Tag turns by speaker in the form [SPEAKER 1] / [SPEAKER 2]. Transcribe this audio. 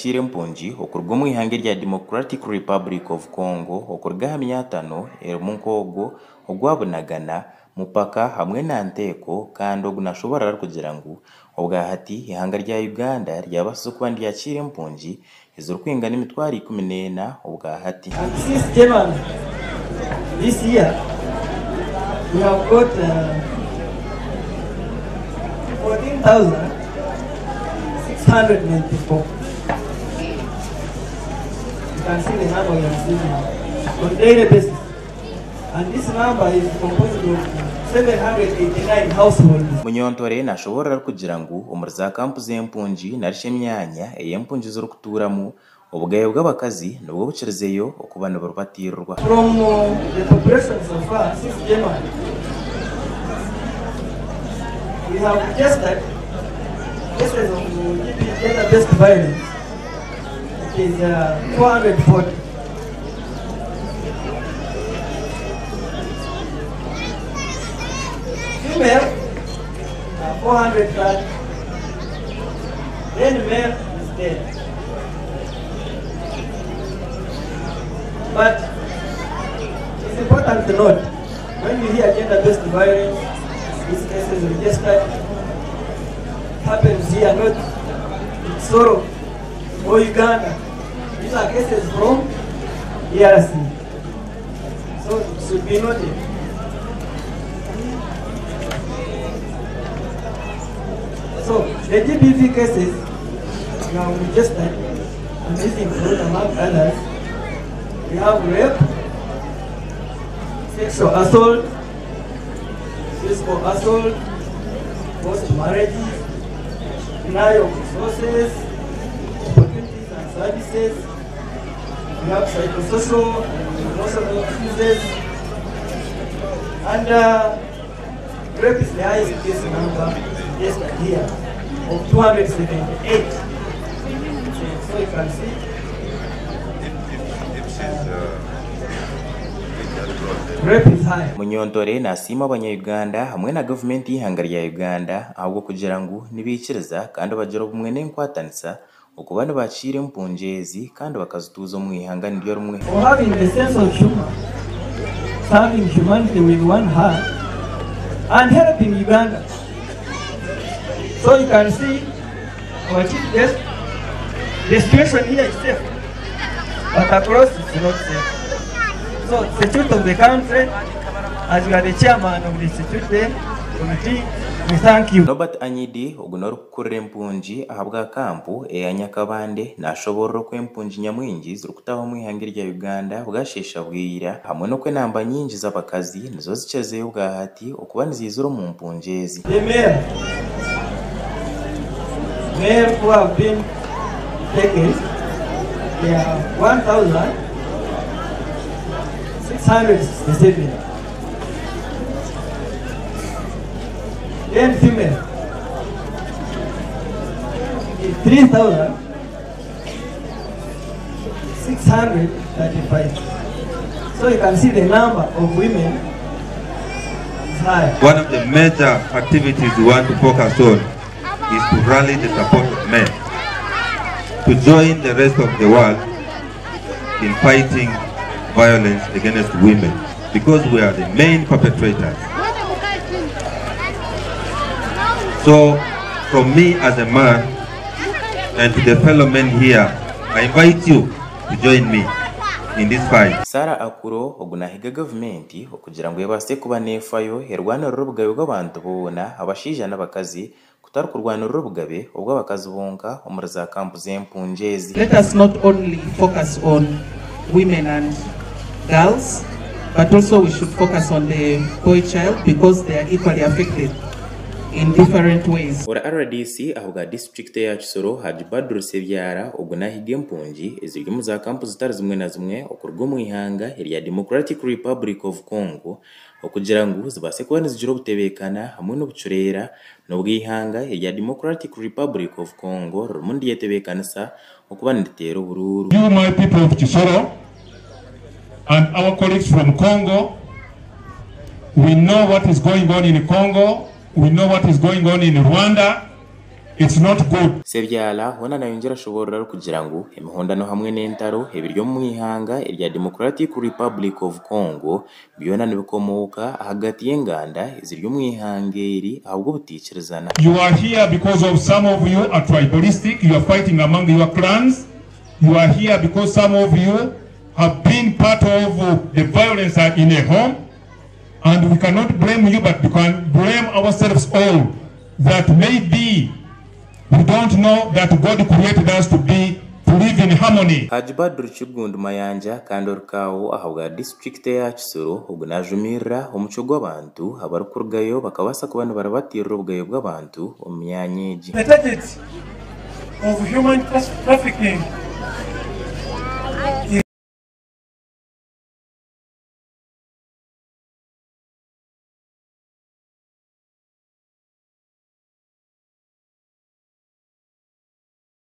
[SPEAKER 1] ryacire mpunji okurwa mu ihange rya Democratic Republic of Congo okurga myatano munkogo ogwabunagana mupaka hamwe na nteko kandi ogunashobora kugira ngo obwahati ihanga rya Uganda ryabase kuba ryacire mpunji izuru kwingana imitwari 14 obwahati.
[SPEAKER 2] This year we have got 14,694. You can see the number you are seeing now on daily basis, and this number is composed of 789 households.
[SPEAKER 1] Munyontore nashobora kugira ngo umurza campus y'empunji narishe myanya eyempunji zuru kuturamu Obugabe bw'abakazi nubwo bucerezeyo okubana barubatirirwa.
[SPEAKER 2] From the population so far since January, we have registered cases of gender-based violence. It is 440. Female 430. Then male is dead. But it's important to note, when you hear gender-based violence, these cases registered happens here, not in Kisoro or Uganda. These are cases from DRC. So it should be noted. So the GBV cases now registered, and this includes among others, we have rape, sexual assault, physical assault, forced marriages, denial of resources, opportunities and services. We have psychosocial and emotional diseases. And rape is the highest case number just here of 278. So you can see.
[SPEAKER 1] Munyontore nasima abanya-Uganda hamwe na government y'ihanga rya Uganda ahubwo kugira ngo nibikiriza kandi bagira ubumwe n'enkwatanisa okubana bacire mpunjezi kandi bakazituza mu ihanga ndiyo rumwe.
[SPEAKER 2] For having the sense of humor, serving humanity with one heart and helping Uganda. So you can see our chief guest, the situation here is safe, but across it's not safe. So, Security of the country, as you are the chairman of the Security Committee, we thank you.
[SPEAKER 1] Robert Anyidi ogunoro kukurira empunji ahabwa kampu eyanyakabande nashobora kwempunji nyamwingi zirukutaho mu ihanga rya Uganda bwashesha bwira hamwe no kwenamba nyingi z'abakazi nizo zicezeyo bwahati okuba nizizuro mu mpunjezi.
[SPEAKER 2] The male who have been taken, they are 1,667. Then female, 3,635. So you can see the number of women is high.
[SPEAKER 3] One of the major activities we want to focus on is to rally the support of men to join the rest of the world in fighting violence against women, because we are the main perpetrators. So, from me as a man and to the fellow men here, I invite you to join me in this fight.
[SPEAKER 1] Sara Akuro ogunahiga government okugira ngo yabase kuba nefayo herwana Obugabe bw'abantu bona abashija n'abakazi kutari kurwana Obugabe obw'abakazi bonka omurza campus y'empunjezi.
[SPEAKER 4] Let us not only focus on women and girls, but also we should focus on the boy child, because they are equally affected in different ways.
[SPEAKER 1] Ora RDC ahuga district ya Kisoro Haji Badru Sebyara ogunahiga empunji eziri mu za campus zitari zimwe na zimwe okurwa mu ihanga ya Democratic Republic of Congo okugira ngo zibase kuba nizijiro butebekana hamwe n'obucurera n'obwihanga ya Democratic Republic of Congo rumundi yetebekanisa okuba nditero bururu.
[SPEAKER 5] You, my people of Kisoro and our colleagues from Congo, we know what is going on in Congo. We know what is going on in Rwanda. It's not good.
[SPEAKER 1] Sebyala hona nayongera ashobora kugira ngo imihondano hamwe n'entaro ebiryo mu ihanga irya Democratic Republic of Congo biyona nibikomoka hagati y'enganda iziryo mu ihangeri ahubwo butikirizana.
[SPEAKER 5] You are here because of some of you are tribalistic, you are fighting among your clans. You are here because some of you have been part of the violence in a home, and we cannot blame you, but we can blame ourselves all that maybe we don't know that God created us to live in harmony.
[SPEAKER 1] Hajibadru Chigund Mayanja Kandorkao ahabwa district ya Kisoro ubunajumira umuco gw'abantu abarukurgayo bakabasa kubana barabatira ubwayo bw'abantu omyanyeji.
[SPEAKER 6] The target of human trafficking